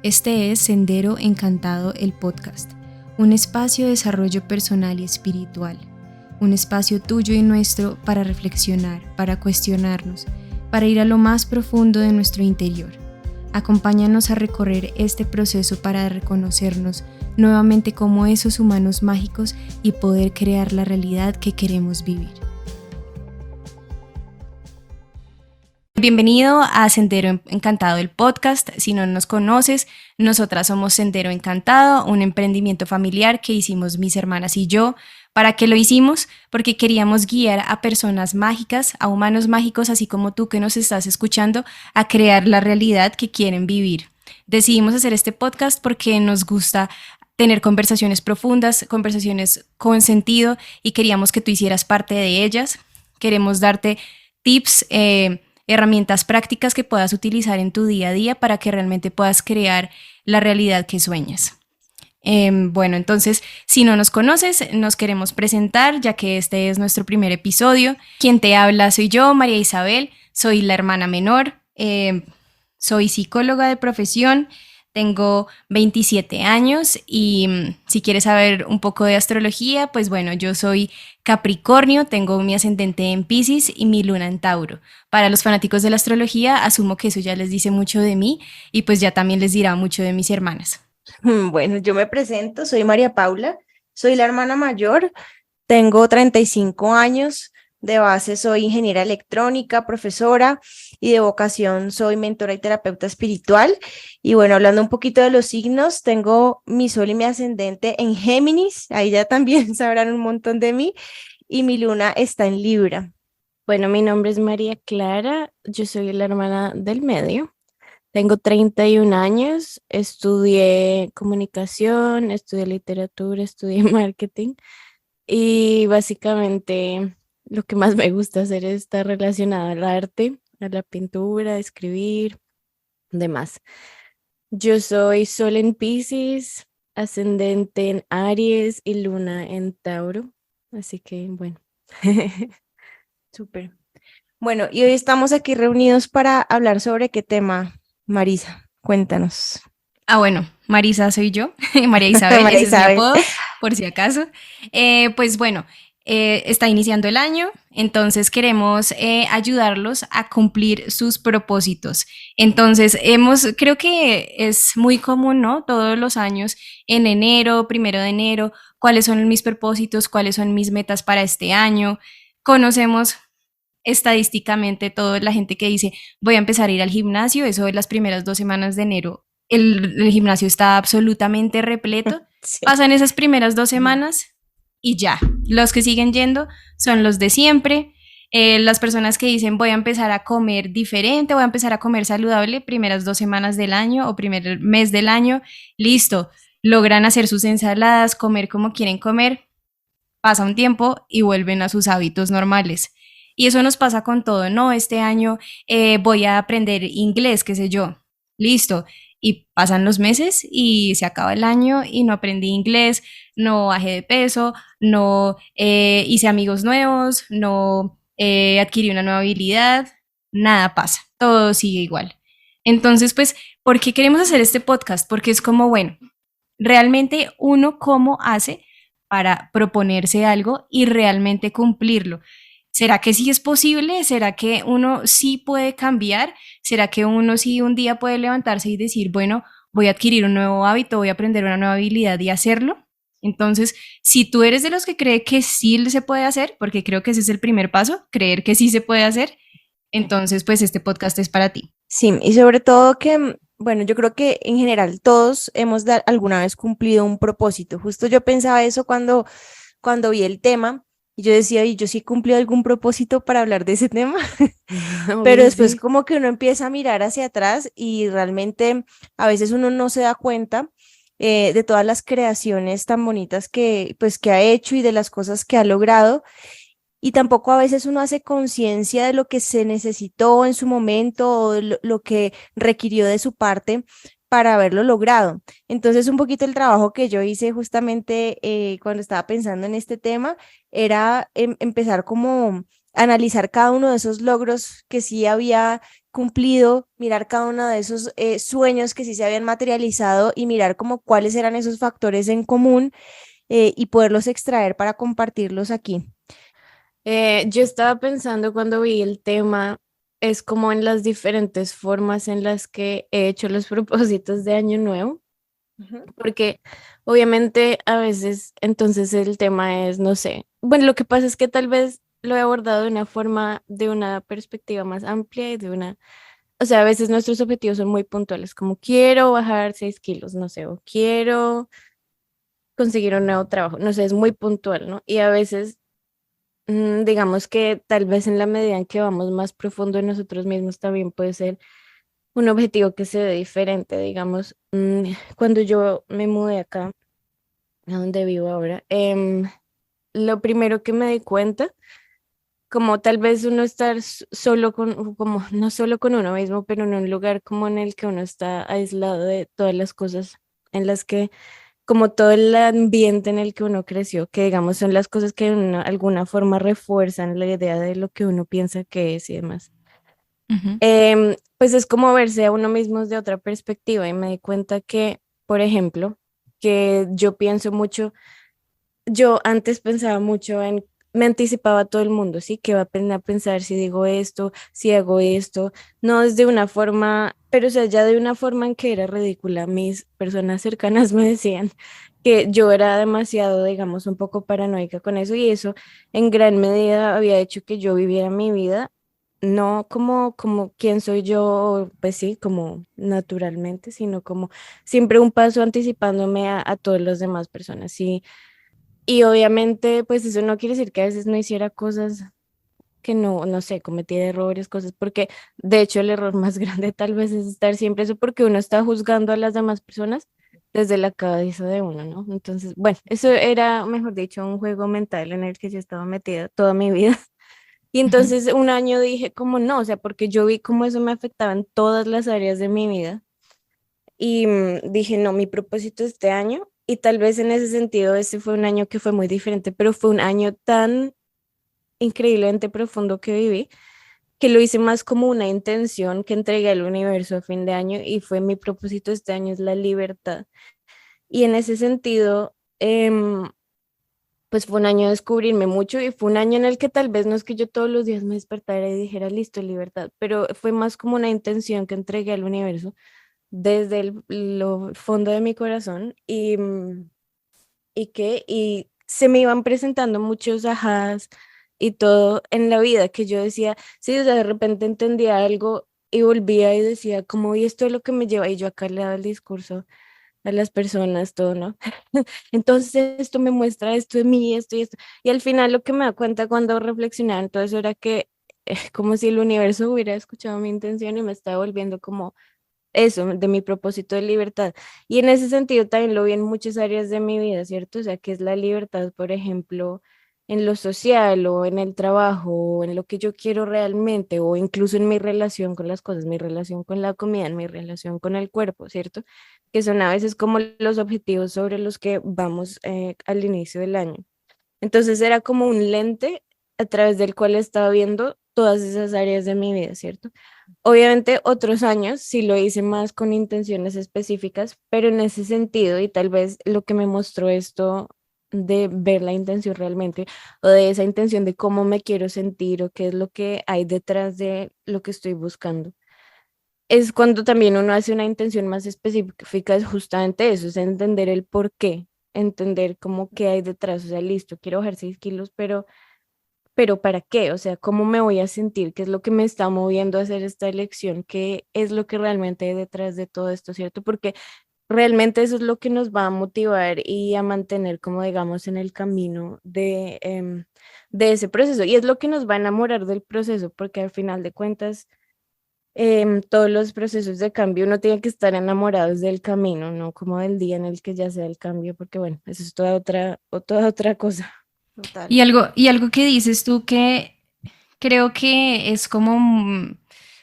Este es Sendero Encantado, el podcast, un espacio de desarrollo personal y espiritual, un espacio tuyo y nuestro para reflexionar, para cuestionarnos, para ir a lo más profundo de nuestro interior. Acompáñanos a recorrer este proceso para reconocernos nuevamente como esos humanos mágicos y poder crear la realidad que queremos vivir. Bienvenido a Sendero Encantado, el podcast. Si no nos conoces, nosotras somos Sendero Encantado, un emprendimiento familiar que hicimos mis hermanas y yo. ¿Para qué lo hicimos? Porque queríamos guiar a personas mágicas, a humanos mágicos, así como tú que nos estás escuchando, a crear la realidad que quieren vivir. Decidimos hacer este podcast porque nos gusta tener conversaciones profundas, conversaciones con sentido, y queríamos que tú hicieras parte de ellas. Queremos darte tips, herramientas prácticas que puedas utilizar en tu día a día para que realmente puedas crear la realidad que sueñas. Bueno, entonces, si no nos conoces, nos queremos presentar, ya que este es nuestro primer episodio. Quien te habla soy yo, María Isabel, soy la hermana menor, soy psicóloga de profesión, tengo 27 años y si quieres saber un poco de astrología, pues bueno, yo soy Capricornio, tengo mi ascendente en Piscis y mi luna en Tauro. Para los fanáticos de la astrología, asumo que eso ya les dice mucho de mí y pues ya también les dirá mucho de mis hermanas. Bueno, yo me presento, soy María Paula, soy la hermana mayor, tengo 35 años, de base soy ingeniera electrónica, profesora y de vocación soy mentora y terapeuta espiritual. Y bueno, hablando un poquito de los signos, tengo mi sol y mi ascendente en Géminis, ahí ya también sabrán un montón de mí, y mi luna está en Libra. Bueno, mi nombre es María Clara, yo soy la hermana del medio. Tengo 31 años, estudié comunicación, estudié literatura, estudié marketing y básicamente lo que más me gusta hacer es estar relacionada al arte, a la pintura, a escribir, demás. Yo soy Sol en Piscis, ascendente en Aries y Luna en Tauro, así que bueno. Súper. Bueno, y hoy estamos aquí reunidos para hablar sobre qué tema, Marisa, cuéntanos. Bueno, Marisa soy yo, María Isabel, María ese es mi Isabel. apodo, por si acaso. Pues bueno, está iniciando el año, entonces queremos ayudarlos a cumplir sus propósitos. Entonces, creo que es muy común, ¿no? Todos los años, en enero, 1 de enero, cuáles son mis propósitos, cuáles son mis metas para este año. Conocemos estadísticamente toda la gente que dice voy a empezar a ir al gimnasio, eso de las primeras 2 semanas de enero, el gimnasio está absolutamente repleto, Sí. pasan esas primeras 2 semanas y ya, los que siguen yendo son los de siempre. Las personas que dicen voy a empezar a comer diferente, voy a empezar a comer saludable, primeras 2 semanas del año o primer mes del año, listo, logran hacer sus ensaladas, comer como quieren comer, pasa un tiempo y vuelven a sus hábitos normales. Y eso nos pasa con todo, ¿no? Este año voy a aprender inglés, qué sé yo. Listo. Y pasan los meses y se acaba el año y no aprendí inglés, no bajé de peso, no hice amigos nuevos, no adquirí una nueva habilidad, nada pasa, todo sigue igual. Entonces, pues, ¿por qué queremos hacer este podcast? Porque es como, bueno, realmente uno cómo hace para proponerse algo y realmente cumplirlo. ¿Será que sí es posible? ¿Será que uno sí puede cambiar? ¿Será que uno sí un día puede levantarse y decir, bueno, voy a adquirir un nuevo hábito, voy a aprender una nueva habilidad y hacerlo? Entonces, si tú eres de los que cree que sí se puede hacer, porque creo que ese es el primer paso, creer que sí se puede hacer, entonces pues este podcast es para ti. Sí, y sobre todo que, bueno, yo creo que en general todos hemos alguna vez cumplido un propósito. Justo yo pensaba eso cuando vi el tema y yo decía, y yo sí he cumplido algún propósito para hablar de ese tema, pero Obvio, después sí. como que uno empieza a mirar hacia atrás y realmente a veces uno no se da cuenta de todas las creaciones tan bonitas que pues que ha hecho y de las cosas que ha logrado. Y tampoco a veces uno hace conciencia de lo que se necesitó en su momento o de lo que requirió de su parte para haberlo logrado. Entonces, un poquito el trabajo que yo hice justamente cuando estaba pensando en este tema era empezar como a analizar cada uno de esos logros que sí había cumplido, mirar cada uno de esos sueños que sí se habían materializado y mirar como cuáles eran esos factores en común y poderlos extraer para compartirlos aquí. Yo estaba pensando cuando vi el tema, es como en las diferentes formas en las que he hecho los propósitos de Año Nuevo, Ujú. porque obviamente a veces entonces el tema es, no sé, bueno, lo que pasa es que tal vez lo he abordado de una forma, de una perspectiva más amplia y de una, o sea, a veces nuestros objetivos son muy puntuales, como quiero bajar 6 kilos, no sé, o quiero conseguir un nuevo trabajo, no sé, es muy puntual, ¿no? Y a veces digamos que tal vez en la medida en que vamos más profundo en nosotros mismos también puede ser un objetivo que se ve diferente. Digamos, cuando yo me mudé acá, a donde vivo ahora, lo primero que me di cuenta, como tal vez uno estar solo con, como no solo con uno mismo, pero en un lugar como en el que uno está aislado de todas las cosas en las que como todo el ambiente en el que uno creció, que digamos son las cosas que de alguna forma refuerzan la idea de lo que uno piensa que es y demás. Ujú. Pues es como verse a uno mismo de otra perspectiva y me di cuenta que, por ejemplo, que yo pienso mucho, yo antes pensaba mucho en, me anticipaba a todo el mundo, ¿sí? Que va a a pensar si digo esto, si hago esto, no desde una forma, pero o sea, ya de una forma en que era ridícula. Mis personas cercanas me decían que yo era demasiado, digamos, un poco paranoica con eso y eso en gran medida había hecho que yo viviera mi vida, no como quién soy yo, pues sí, como naturalmente, sino como siempre un paso anticipándome a todas las demás personas, sí. Y obviamente, pues eso no quiere decir que a veces no hiciera cosas que no, no sé, cometiera errores, cosas, porque de hecho el error más grande tal vez es estar siempre eso porque uno está juzgando a las demás personas desde la cabeza de uno, ¿no? Entonces, bueno, eso era, mejor dicho, un juego mental en el que yo estaba metida toda mi vida. Y Ujú. entonces un año dije como no, o sea, porque yo vi cómo eso me afectaba en todas las áreas de mi vida y dije, no, mi propósito este año, y tal vez en ese sentido ese fue un año que fue muy diferente, pero fue un año tan increíblemente profundo que viví, que lo hice más como una intención que entregué al universo a fin de año y fue mi propósito este año es la libertad. Y en ese sentido, pues fue un año de descubrirme mucho y fue un año en el que tal vez no es que yo todos los días me despertara y dijera, listo, libertad, pero fue más como una intención que entregué al universo desde lo fondo de mi corazón y se me iban presentando muchos ajás y todo en la vida que yo decía, sí, o sea, de repente entendía algo y volvía y decía, como, y esto es lo que me lleva, y yo acá le daba el discurso a las personas, todo, ¿no? Entonces esto me muestra esto de mí, esto y esto. Y al final lo que me da cuenta cuando reflexionaba en todo eso era que como si el universo hubiera escuchado mi intención y me estaba volviendo como eso, de mi propósito de libertad. Y en ese sentido también lo vi en muchas áreas de mi vida, ¿cierto? O sea, que es la libertad, por ejemplo, en lo social o en el trabajo o en lo que yo quiero realmente o incluso en mi relación con las cosas, mi relación con la comida, en mi relación con el cuerpo, ¿cierto? Que son a veces como los objetivos sobre los que vamos al inicio del año. Entonces era como un lente a través del cual estaba viendo todas esas áreas de mi vida, ¿cierto? Obviamente otros años sí lo hice más con intenciones específicas, pero en ese sentido y tal vez lo que me mostró esto de ver la intención realmente o de esa intención de cómo me quiero sentir o qué es lo que hay detrás de lo que estoy buscando. Es cuando también uno hace una intención más específica, es justamente eso, es entender el por qué, entender cómo qué hay detrás, o sea, listo, quiero bajar 6 kilos, pero ¿para qué? O sea, ¿cómo me voy a sentir? ¿Qué es lo que me está moviendo a hacer esta elección? ¿Qué es lo que realmente hay detrás de todo esto, cierto? Porque realmente eso es lo que nos va a motivar y a mantener, como digamos, en el camino de ese proceso. Y es lo que nos va a enamorar del proceso, porque al final de cuentas, todos los procesos de cambio uno tiene que estar enamorados del camino, no como del día en el que ya sea el cambio, porque bueno, eso es toda otra cosa. Total. Y algo que dices tú que creo que es como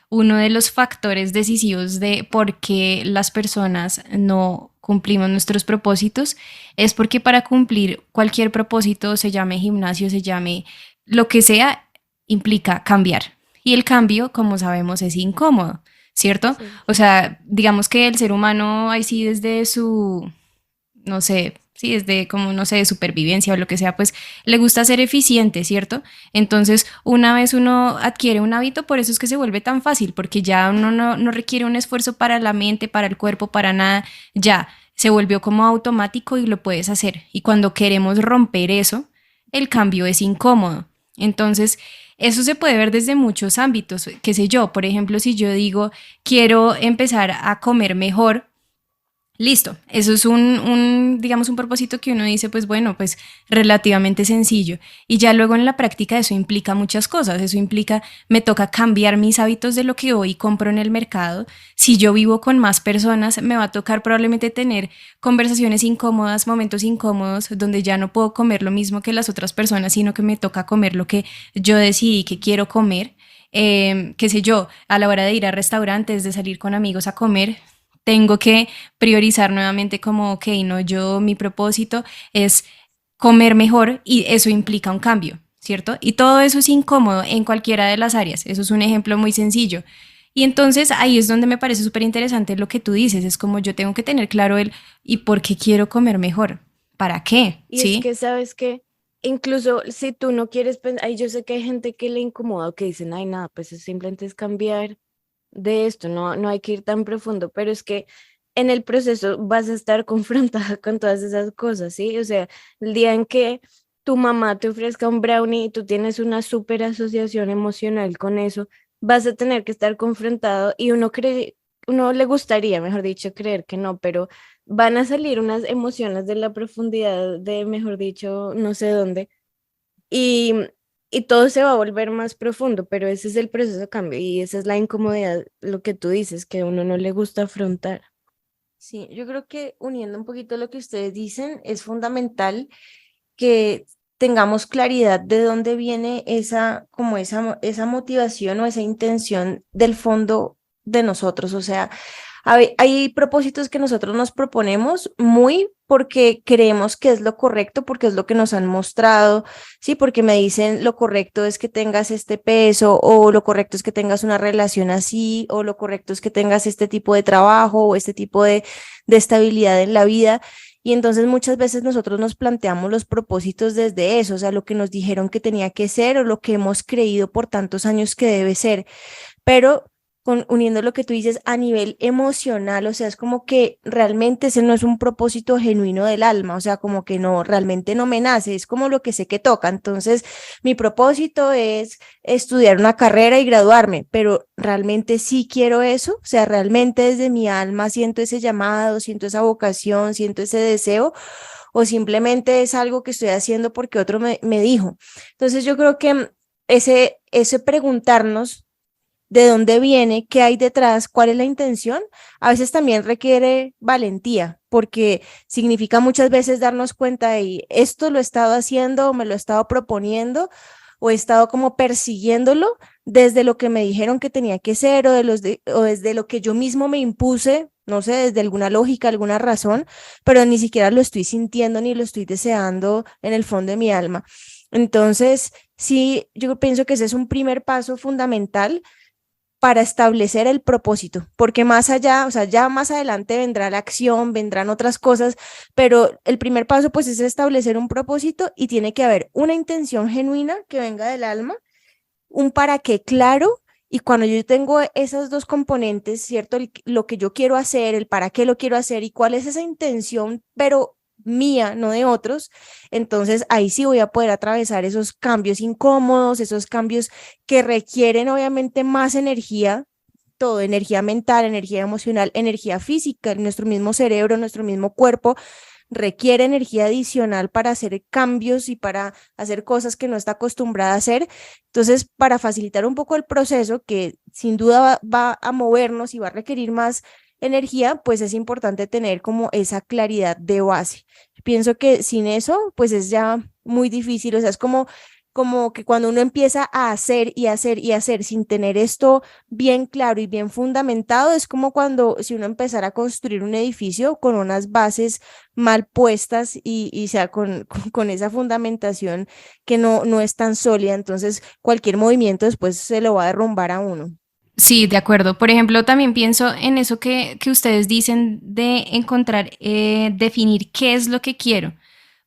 uno de los factores decisivos de por qué las personas no cumplimos nuestros propósitos, es porque para cumplir cualquier propósito, se llame gimnasio, se llame lo que sea, implica cambiar. y el cambio, como sabemos, es incómodo, ¿cierto? Sí. O sea, digamos que el ser humano ahí sí desde su, no sé, sí, desde como, no sé, de supervivencia o lo que sea, pues le gusta ser eficiente, ¿cierto? Entonces, una vez uno adquiere un hábito, por eso es que se vuelve tan fácil, porque ya uno no requiere un esfuerzo para la mente, para el cuerpo, para nada, ya se volvió como automático y lo puedes hacer. Y cuando queremos romper eso, el cambio es incómodo. Entonces, eso se puede ver desde muchos ámbitos, qué sé yo, por ejemplo, si yo digo, quiero empezar a comer mejor, listo, eso es digamos, un propósito que uno dice, pues bueno, pues relativamente sencillo. Y ya luego en la práctica eso implica muchas cosas. Eso implica, me toca cambiar mis hábitos de lo que hoy compro en el mercado. Si yo vivo con más personas, me va a tocar probablemente tener conversaciones incómodas, momentos incómodos, donde ya no puedo comer lo mismo que las otras personas, sino que me toca comer lo que yo decidí que quiero comer. Qué sé yo, a la hora de ir a restaurantes, de salir con amigos a comer, tengo que priorizar nuevamente como, ok, no, yo mi propósito es comer mejor y eso implica un cambio, ¿cierto? Y todo eso es incómodo en cualquiera de las áreas. Eso es un ejemplo muy sencillo. Y entonces ahí es donde me parece súper interesante lo que tú dices. Es como yo tengo que tener claro el ¿y por qué quiero comer mejor? ¿Para qué? Y es ¿Sí? que, ¿sabes que incluso si tú no quieres pensar, yo sé que hay gente que le incomoda o que dicen, ay, nada, pues es simplemente es cambiar de esto, no hay que ir tan profundo, pero es que en el proceso vas a estar confrontada con todas esas cosas, ¿sí? O sea, el día en que tu mamá te ofrezca un brownie y tú tienes una súper asociación emocional con eso, vas a tener que estar confrontado y uno le gustaría, mejor dicho, creer que no, pero van a salir unas emociones de la profundidad de, mejor dicho, no sé dónde y, y todo se va a volver más profundo, pero ese es el proceso de cambio y esa es la incomodidad, lo que tú dices, que a uno no le gusta afrontar. Sí, yo creo que uniendo un poquito lo que ustedes dicen, es fundamental que tengamos claridad de dónde viene esa, como esa motivación o esa intención del fondo de nosotros. O sea, hay propósitos que nosotros nos proponemos muy porque creemos que es lo correcto, porque es lo que nos han mostrado, sí, porque me dicen lo correcto es que tengas este peso, o lo correcto es que tengas una relación así, o lo correcto es que tengas este tipo de trabajo o este tipo de estabilidad en la vida. Y entonces muchas veces nosotros nos planteamos los propósitos desde eso, o sea, lo que nos dijeron que tenía que ser o lo que hemos creído por tantos años que debe ser, pero uniendo lo que tú dices a nivel emocional, o sea, es como que realmente ese no es un propósito genuino del alma, o sea, como que no, realmente no me nace, es como lo que sé que toca. Entonces, mi propósito es estudiar una carrera y graduarme, pero realmente sí quiero eso, o sea, realmente desde mi alma siento ese llamado, siento esa vocación, siento ese deseo, o simplemente es algo que estoy haciendo porque otro me dijo. Entonces, yo creo que ese preguntarnos de dónde viene, qué hay detrás, cuál es la intención, a veces también requiere valentía, porque significa muchas veces darnos cuenta de esto lo he estado haciendo o me lo he estado proponiendo o he estado como persiguiéndolo desde lo que me dijeron que tenía que ser o desde lo que yo mismo me impuse, no sé, desde alguna lógica, alguna razón, pero ni siquiera lo estoy sintiendo ni lo estoy deseando en el fondo de mi alma. Entonces, sí, yo pienso que ese es un primer paso fundamental para establecer el propósito, porque más allá, o sea, ya más adelante vendrá la acción, vendrán otras cosas, pero el primer paso pues es establecer un propósito y tiene que haber una intención genuina que venga del alma, un para qué claro. Y cuando yo tengo esas dos componentes, ¿cierto? Lo que yo quiero hacer, el para qué lo quiero hacer y cuál es esa intención, pero mía, no de otros, entonces ahí sí voy a poder atravesar esos cambios incómodos, esos cambios que requieren obviamente más energía, todo, energía mental, energía emocional, energía física, nuestro mismo cerebro, nuestro mismo cuerpo requiere energía adicional para hacer cambios y para hacer cosas que no está acostumbrada a hacer. Entonces, para facilitar un poco el proceso, que sin duda va a movernos y va a requerir más energía, pues es importante tener como esa claridad de base. Pienso que sin eso, pues es ya muy difícil, o sea, es como como que cuando uno empieza a hacer y hacer y hacer sin tener esto bien claro y bien fundamentado, es como cuando si uno empezara a construir un edificio con unas bases mal puestas y sea con esa fundamentación que no es tan sólida, entonces cualquier movimiento después se lo va a derrumbar a uno. Sí, de acuerdo. Por ejemplo, también pienso en eso que ustedes dicen de encontrar, definir qué es lo que quiero.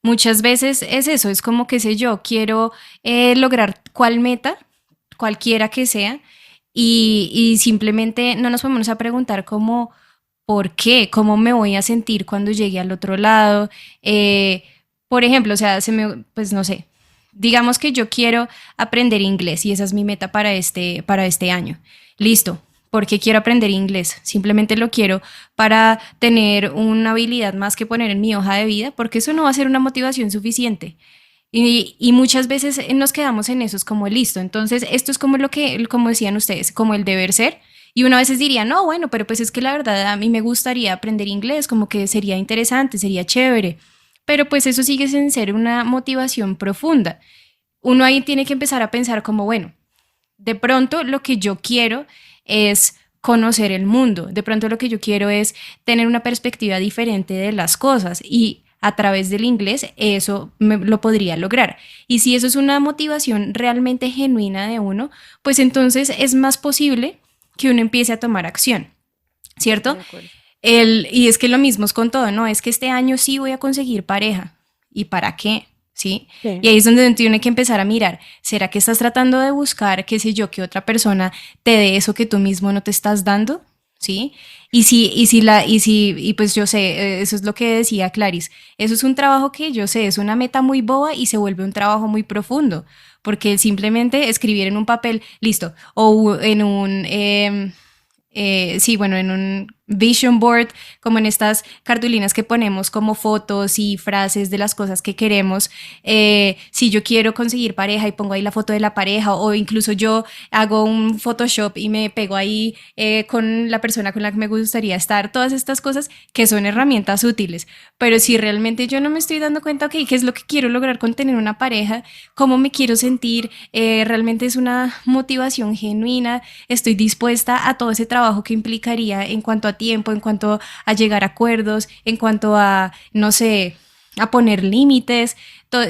Muchas veces es eso, es como que sé yo, quiero lograr cuál meta, cualquiera que sea, y simplemente no nos podemos a preguntar cómo, por qué, cómo me voy a sentir cuando llegue al otro lado. Eh, por ejemplo, o sea, pues no sé, digamos que yo quiero aprender inglés y esa es mi meta para este año. Listo. ¿Por qué quiero aprender inglés? Simplemente lo quiero para tener una habilidad más que poner en mi hoja de vida, porque eso no va a ser una motivación suficiente. Y muchas veces nos quedamos en eso, es como listo. Entonces, esto es como lo que, como decían ustedes, como el deber ser. Y uno a veces diría, no, bueno, pero pues es que la verdad a mí me gustaría aprender inglés, como que sería interesante, sería chévere. Pero pues eso sigue sin ser una motivación profunda. Uno ahí tiene que empezar a pensar como, bueno, de pronto lo que yo quiero es conocer el mundo, de pronto lo que yo quiero es tener una perspectiva diferente de las cosas y a través del inglés eso lo podría lograr. Y si eso es una motivación realmente genuina de uno, pues entonces es más posible que uno empiece a tomar acción, ¿cierto? De acuerdo. Y es que lo mismo es con todo, ¿no? Es que este año sí voy a conseguir pareja. ¿Y para qué? ¿Sí? Y Sí. ahí es donde uno tiene que empezar a mirar, ¿será que estás tratando de buscar, qué sé yo, que otra persona te dé eso que tú mismo no te estás dando? ¿Sí? Y pues yo sé, eso es lo que decía Clarice, eso es un trabajo que yo sé, es una meta muy boba y se vuelve un trabajo muy profundo, porque simplemente escribir en un papel, listo, o en un, sí, bueno, en un vision board, como en estas cartulinas que ponemos como fotos y frases de las cosas que queremos. Si yo quiero conseguir pareja y pongo ahí la foto de la pareja, o incluso yo hago un Photoshop y me pego ahí con la persona con la que me gustaría estar, todas estas cosas que son herramientas útiles. Pero si realmente yo no me estoy dando cuenta, ok, ¿qué es lo que quiero lograr con tener una pareja? ¿Cómo me quiero sentir? ¿Realmente es una motivación genuina? ¿Estoy dispuesta a todo ese trabajo que implicaría en cuanto a tiempo, en cuanto a llegar a acuerdos, en cuanto a, no sé, a poner límites?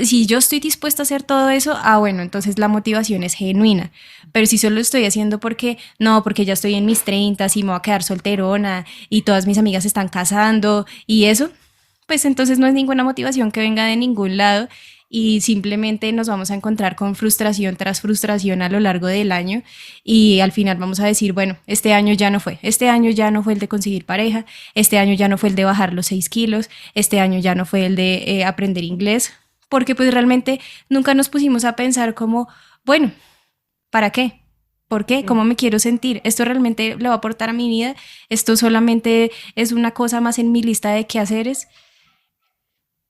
Si yo estoy dispuesta a hacer todo eso, bueno, entonces la motivación es genuina. Pero si solo estoy haciendo porque, no, porque ya estoy en mis 30 y me voy a quedar solterona y todas mis amigas se están casando y eso, pues entonces no es ninguna motivación que venga de ningún lado y simplemente nos vamos a encontrar con frustración tras frustración a lo largo del año y al final vamos a decir, bueno, este año ya no fue, este año ya no fue el de conseguir pareja, este año ya no fue el de bajar los 6 kilos, este año ya no fue el de aprender inglés, porque pues realmente nunca nos pusimos a pensar como, bueno, ¿para qué? ¿Por qué? Sí, ¿Cómo me quiero sentir? ¿Esto realmente le va a aportar a mi vida? ¿Esto solamente es una cosa más en mi lista de quehaceres?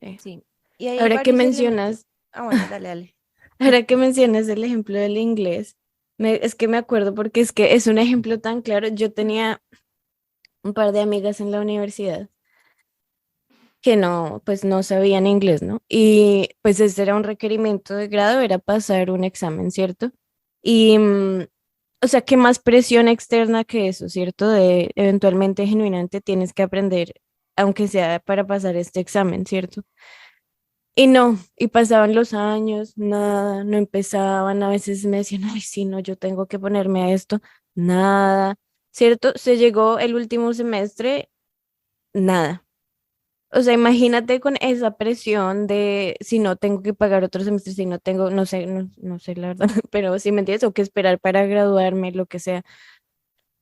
Sí. sí. Y hay Ahora que varios elementos. mencionas, Ah, bueno, dale, dale. ahora que mencionas el ejemplo del inglés, es que me acuerdo porque es que es un ejemplo tan claro. Yo tenía un par de amigas en la universidad que no, pues no sabían inglés, ¿no? Y pues ese era un requerimiento de grado, era pasar un examen, ¿cierto? Y, o sea, ¿qué más presión externa que eso, ¿cierto? De eventualmente, genuinamente tienes que aprender, aunque sea para pasar este examen, ¿cierto? Y no, y pasaban los años, nada, no empezaban, a veces me decían, ay, sí, no, yo tengo que ponerme a esto, nada, ¿cierto? Se llegó el último semestre, nada. O sea, imagínate con esa presión de si no tengo que pagar otro semestre, si no tengo, no sé, no sé la verdad, pero si me entiendes, o que esperar para graduarme, lo que sea.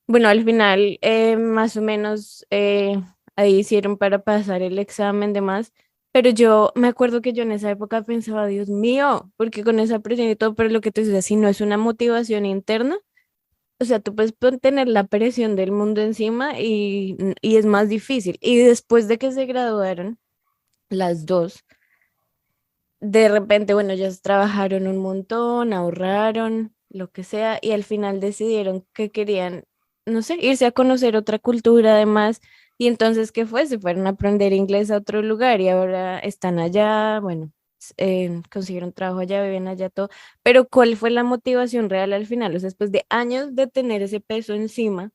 Bueno, al final, más o menos, ahí hicieron para pasar el examen, demás. Pero yo me acuerdo que yo en esa época pensaba, Dios mío, porque con esa presión y todo, pero lo que te decía, si no es una motivación interna, o sea, tú puedes tener la presión del mundo encima y es más difícil. Y después de que se graduaron, las dos, de repente, bueno, ellas trabajaron un montón, ahorraron, lo que sea, y al final decidieron que querían, no sé, irse a conocer otra cultura además. Y entonces, ¿qué fue? Se fueron a aprender inglés a otro lugar y ahora están allá, bueno. consiguieron trabajo allá, viven allá todo, pero ¿cuál fue la motivación real al final? O sea, después de años de tener ese peso encima,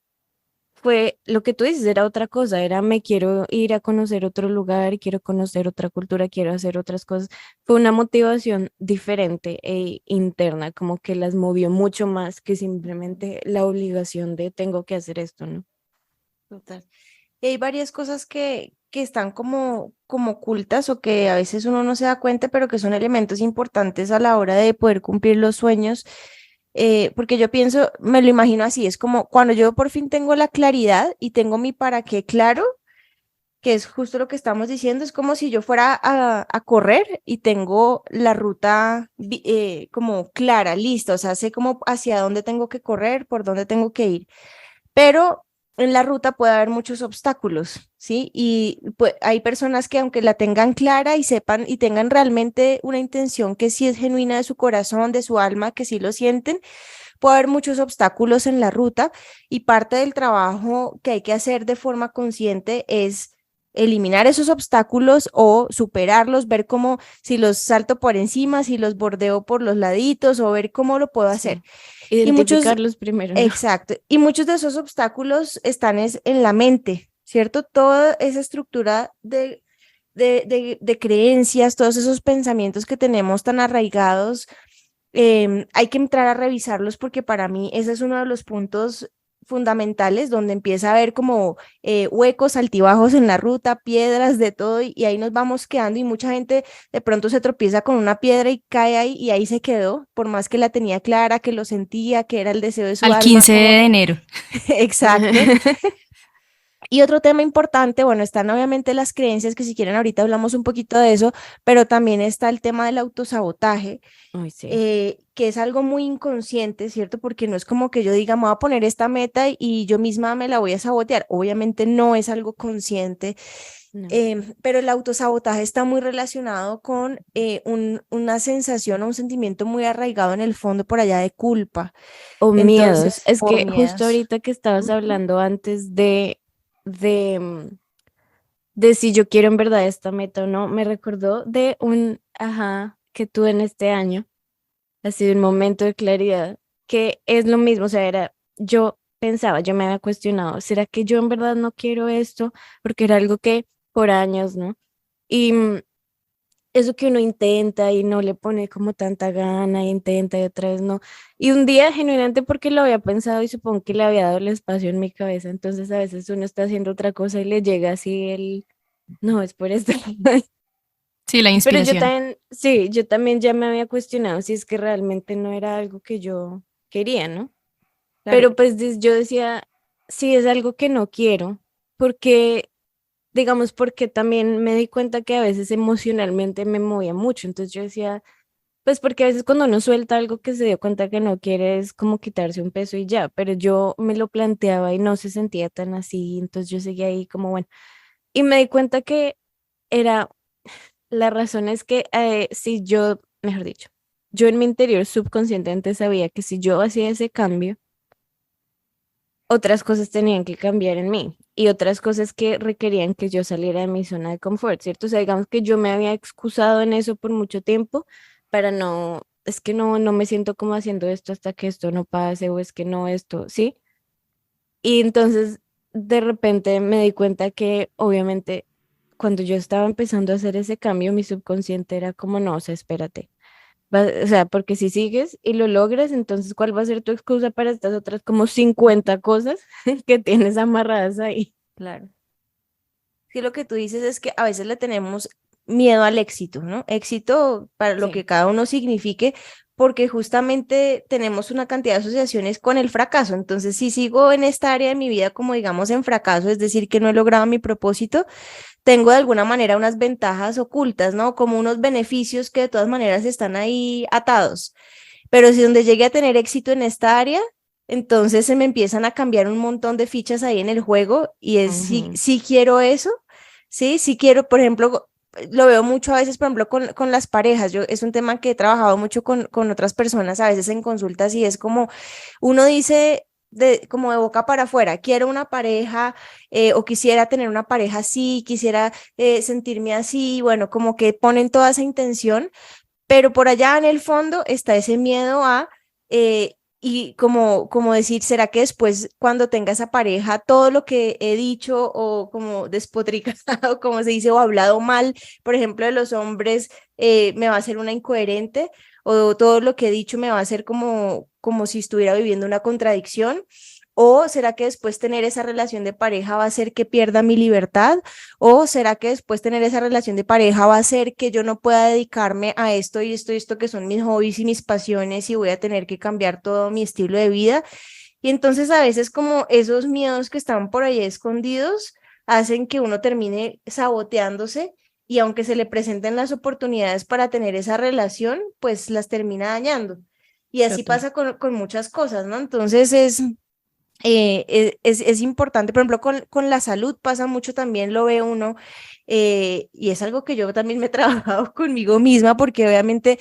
fue lo que tú dices, era otra cosa, era me quiero ir a conocer otro lugar, quiero conocer otra cultura, quiero hacer otras cosas. Fue una motivación diferente e interna, como que las movió mucho más que simplemente la obligación de tengo que hacer esto, ¿no? Total. Y hay varias cosas que están como ocultas o que a veces uno no se da cuenta, pero que son elementos importantes a la hora de poder cumplir los sueños. Porque yo pienso, me lo imagino así, es como cuando yo por fin tengo la claridad y tengo mi para qué claro, que es justo lo que estamos diciendo, es como si yo fuera a correr y tengo la ruta como clara, lista, o sea, sé como hacia dónde tengo que correr, por dónde tengo que ir, pero en la ruta puede haber muchos obstáculos, ¿sí? Y pues, hay personas que aunque la tengan clara y sepan y tengan realmente una intención que sí es genuina de su corazón, de su alma, que sí lo sienten, puede haber muchos obstáculos en la ruta y parte del trabajo que hay que hacer de forma consciente es eliminar esos obstáculos o superarlos, ver cómo si los salto por encima, si los bordeo por los laditos o ver cómo lo puedo hacer. Sí. Y muchos, Identificarlos primero, ¿no? exacto, y muchos de esos obstáculos están en la mente, ¿cierto? Toda esa estructura de creencias, todos esos pensamientos que tenemos tan arraigados, hay que entrar a revisarlos porque para mí ese es uno de los puntos fundamentales donde empieza a haber como huecos, altibajos en la ruta, piedras, de todo, y ahí nos vamos quedando y mucha gente de pronto se tropieza con una piedra y cae ahí y ahí se quedó, por más que la tenía clara, que lo sentía, que era el deseo de su Al alma, 15 como de que, enero. exacto. Y otro tema importante, bueno, están obviamente las creencias, que si quieren ahorita hablamos un poquito de eso, pero también está el tema del autosabotaje, Ay, sí. que es algo muy inconsciente, ¿cierto? Porque no es como que yo diga, me voy a poner esta meta y yo misma me la voy a sabotear. Obviamente no es algo consciente, No. pero el autosabotaje está muy relacionado con una sensación o un sentimiento muy arraigado en el fondo por allá de culpa. O miedos. Entonces, Es o que justo miedos. ahorita que estabas Ujú. hablando antes de, mm, de si yo quiero en verdad esta meta o no, me recordó de un ajá que tuve en este año, así de un momento de claridad, que es lo mismo, o sea, era, yo pensaba, yo me había cuestionado, ¿será que yo en verdad no quiero esto? Porque era algo que por años, ¿no? Y eso que uno intenta y no le pone como tanta gana, intenta y otra vez no. Y un día, genuinamente, porque lo había pensado y supongo que le había dado el espacio en mi cabeza, entonces a veces uno está haciendo otra cosa y le llega así el, no, es por esto. Sí, la Pero yo inspiración. también, sí, yo también ya me había cuestionado si es que realmente no era algo que yo quería, ¿no? Claro, Pero pues yo decía, si es algo que no quiero, porque digamos, porque también me di cuenta que a veces emocionalmente me movía mucho. Entonces yo decía, pues porque a veces cuando uno suelta algo que se dio cuenta que no quiere es como quitarse un peso y ya, pero yo me lo planteaba y no se sentía tan así. Entonces yo seguía ahí como, bueno, y me di cuenta que era, la razón es que si yo, mejor dicho, yo en mi interior subconscientemente sabía que si yo hacía ese cambio, otras cosas tenían que cambiar en mí y otras cosas que requerían que yo saliera de mi zona de confort, ¿cierto? O sea, digamos que yo me había excusado en eso por mucho tiempo para no, es que no me siento como haciendo esto hasta que esto no pase o es que no esto, ¿sí? Y entonces de repente me di cuenta que obviamente cuando yo estaba empezando a hacer ese cambio, mi subconsciente era como, no, o sea, espérate. O sea, porque si sigues y lo logras, entonces, ¿cuál va a ser tu excusa para estas otras como 50 cosas que tienes amarradas ahí? claro. Sí, lo que tú dices es que a veces le tenemos miedo al éxito, ¿no? Éxito para lo Sí. que cada uno signifique, porque justamente tenemos una cantidad de asociaciones con el fracaso. Entonces, si sigo en esta área de mi vida como digamos en fracaso, es decir, que no he logrado mi propósito, tengo de alguna manera unas ventajas ocultas, ¿no? Como unos beneficios que de todas maneras están ahí atados. Pero si donde llegue a tener éxito en esta área, entonces se me empiezan a cambiar un montón de fichas ahí en el juego y es Ujú. si quiero eso, sí, si quiero, por ejemplo, lo veo mucho a veces, por ejemplo, con las parejas. Yo, es un tema que he trabajado mucho con otras personas, a veces en consultas, y es como uno dice. como de boca para afuera, quiero una pareja o quisiera tener una pareja así, quisiera sentirme así, bueno, como que ponen toda esa intención, pero por allá en el fondo está ese miedo a, y como decir, ¿será que después cuando tenga esa pareja, todo lo que he dicho o como despotricado, como se dice, o hablado mal, por ejemplo, de los hombres, me va a hacer una incoherente? O todo lo que he dicho me va a hacer como si estuviera viviendo una contradicción. ¿O será que después tener esa relación de pareja va a hacer que pierda mi libertad? ¿O será que después tener esa relación de pareja va a hacer que yo no pueda dedicarme a esto y esto y esto que son mis hobbies y mis pasiones y voy a tener que cambiar todo mi estilo de vida? Y entonces a veces como esos miedos que están por ahí escondidos hacen que uno termine saboteándose y aunque se le presenten las oportunidades para tener esa relación, pues las termina dañando. Y así Total. pasa con muchas cosas, ¿no? Entonces es importante, por ejemplo, con la salud pasa mucho también, lo ve uno, y es algo que yo también me he trabajado conmigo misma, porque obviamente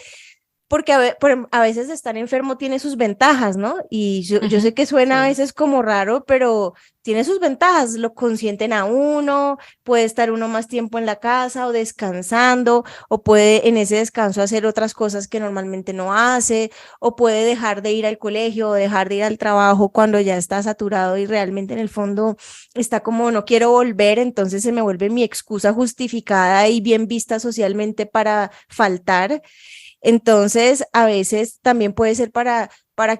porque a veces estar enfermo tiene sus ventajas, ¿no? Y yo sé Ujú, que suena a Sí. veces como raro, pero tiene sus ventajas, lo consienten a uno, puede estar uno más tiempo en la casa o descansando, o puede en ese descanso hacer otras cosas que normalmente no hace, o puede dejar de ir al colegio o dejar de ir al trabajo cuando ya está saturado y realmente en el fondo está como no quiero volver, entonces se me vuelve mi excusa justificada y bien vista socialmente para faltar. Entonces, a veces también puede ser para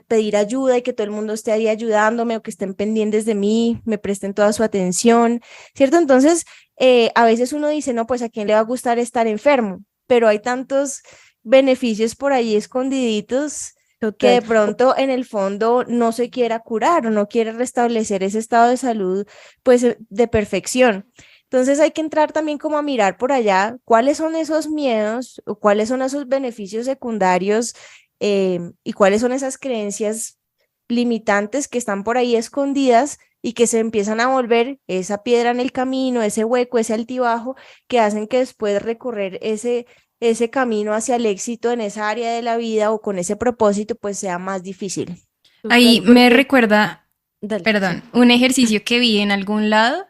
pedir ayuda y que todo el mundo esté ahí ayudándome o que estén pendientes de mí, me presten toda su atención, ¿cierto? Entonces, a veces uno dice, no, pues a quién le va a gustar estar enfermo, pero hay tantos beneficios por ahí escondiditos que Total. de pronto en el fondo no se quiera curar o no quiere restablecer ese estado de salud, pues de perfección. Entonces hay que entrar también como a mirar por allá cuáles son esos miedos o cuáles son esos beneficios secundarios, y cuáles son esas creencias limitantes que están por ahí escondidas y que se empiezan a volver esa piedra en el camino, ese hueco, ese altibajo que hacen que después recorrer ese camino hacia el éxito en esa área de la vida o con ese propósito pues sea más difícil. Ahí Total, me porque, recuerda, dale, sí. perdón, un ejercicio que vi en algún lado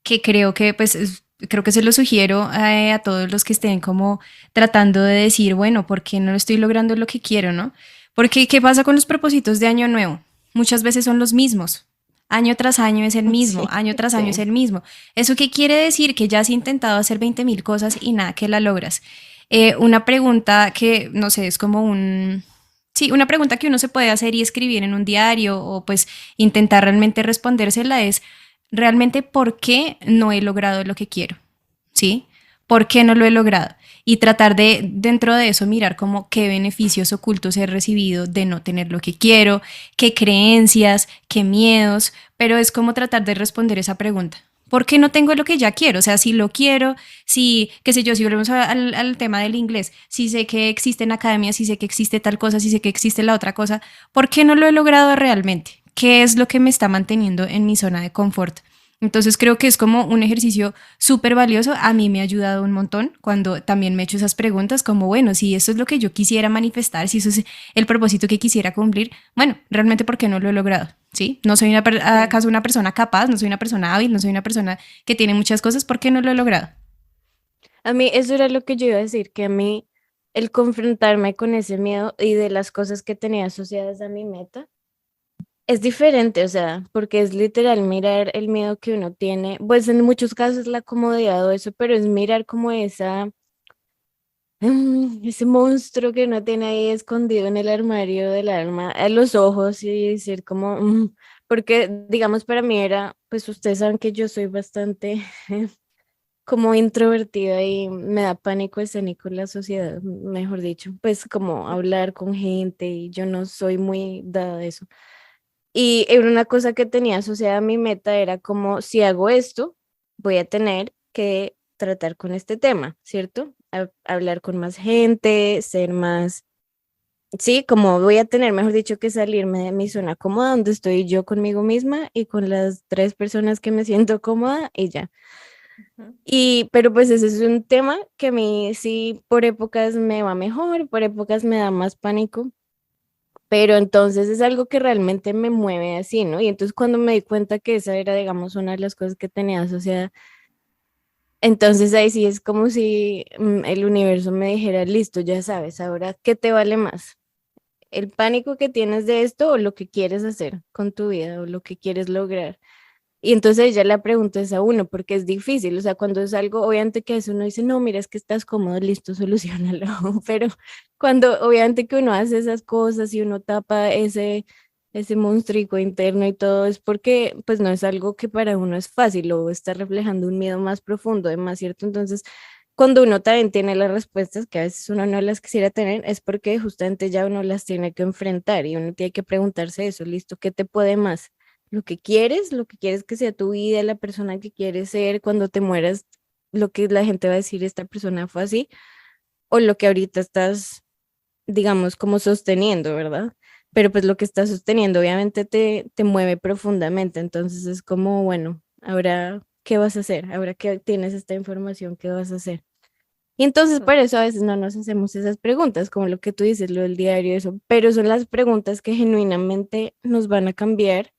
que creo que pues creo que se lo sugiero a todos los que estén como tratando de decir, bueno, ¿por qué no estoy logrando lo que quiero, no? Porque ¿qué pasa con los propósitos de año nuevo? Muchas veces son los mismos. Año tras año es el mismo, Sí, año tras año es Sí. el mismo. ¿Eso qué quiere decir? Que ya has intentado hacer 20.000 cosas y nada que la logras. Una pregunta que, no sé, es como un, sí, una pregunta que uno se puede hacer y escribir en un diario o pues intentar realmente respondérsela es, ¿realmente por qué no he logrado lo que quiero? ¿Sí? ¿Por qué no lo he logrado? Y tratar de, dentro de eso, mirar como qué beneficios ocultos he recibido de no tener lo que quiero, qué creencias, qué miedos, pero es como tratar de responder esa pregunta. ¿Por qué no tengo lo que ya quiero? O sea, si lo quiero, si, qué sé yo, si volvemos al tema del inglés, si sé que existen academias, si sé que existe tal cosa, si sé que existe la otra cosa, ¿por qué no lo he logrado realmente? ¿Qué es lo que me está manteniendo en mi zona de confort? Entonces creo que es como un ejercicio súper valioso. A mí me ha ayudado un montón cuando también me he hecho esas preguntas como, bueno, si esto es lo que yo quisiera manifestar, si eso es el propósito que quisiera cumplir, bueno, realmente ¿por qué no lo he logrado? ¿Sí? No soy sí. acaso una persona capaz, no soy una persona hábil, no soy una persona que tiene muchas cosas, ¿por qué no lo he logrado? A mí eso era lo que yo iba a decir, que a mí el confrontarme con ese miedo y de las cosas que tenía asociadas a mi meta es diferente, o sea, porque es literal mirar el miedo que uno tiene, pues en muchos casos la comodidad o eso, pero es mirar como ese monstruo que uno tiene ahí escondido en el armario del alma, a los ojos y decir como, porque digamos para mí era, pues ustedes saben que yo soy bastante como introvertida y me da pánico escénico en la sociedad, mejor dicho, pues como hablar con gente y yo no soy muy dada de eso. Y era una cosa que tenía asociada a mi meta, era como si hago esto, voy a tener que tratar con este tema, ¿cierto? Hablar con más gente, ser más, sí, como voy a tener, mejor dicho, que salirme de mi zona cómoda, donde estoy yo conmigo misma y con las tres personas que me siento cómoda y ya. Ujú. Y, pero pues ese es un tema que a mí sí por épocas me va mejor, por épocas me da más pánico. pero entonces es algo que realmente me mueve así, ¿no? Y entonces cuando me di cuenta que esa era, digamos, una de las cosas que tenía asociada, entonces ahí sí es como si el universo me dijera, listo, ya sabes, ahora, ¿qué te vale más? ¿El pánico que tienes de esto o lo que quieres hacer con tu vida o lo que quieres lograr? Y entonces ya la pregunta es a uno, porque es difícil, o sea, cuando es algo, obviamente que eso uno dice, no, mira, es que estás cómodo, listo, solucionalo, pero cuando obviamente que uno hace esas cosas y uno tapa ese monstruo interno y todo, es porque pues no es algo que para uno es fácil o está reflejando un miedo más profundo, además, ¿cierto? Entonces, cuando uno también tiene las respuestas, que a veces uno no las quisiera tener, es porque justamente ya uno las tiene que enfrentar y uno tiene que preguntarse eso, listo, ¿qué te puede más? Lo que quieres que sea tu vida, la persona que quieres ser, cuando te mueras, lo que la gente va a decir, esta persona fue así, o lo que ahorita estás, digamos, como sosteniendo, ¿verdad? Pero pues lo que estás sosteniendo obviamente te mueve profundamente, entonces es como, bueno, ahora, ¿qué vas a hacer? Ahora que tienes esta información, ¿qué vas a hacer? Y entonces por eso a veces no nos hacemos esas preguntas, como lo que tú dices, lo del diario, eso, pero son las preguntas que genuinamente nos van a cambiar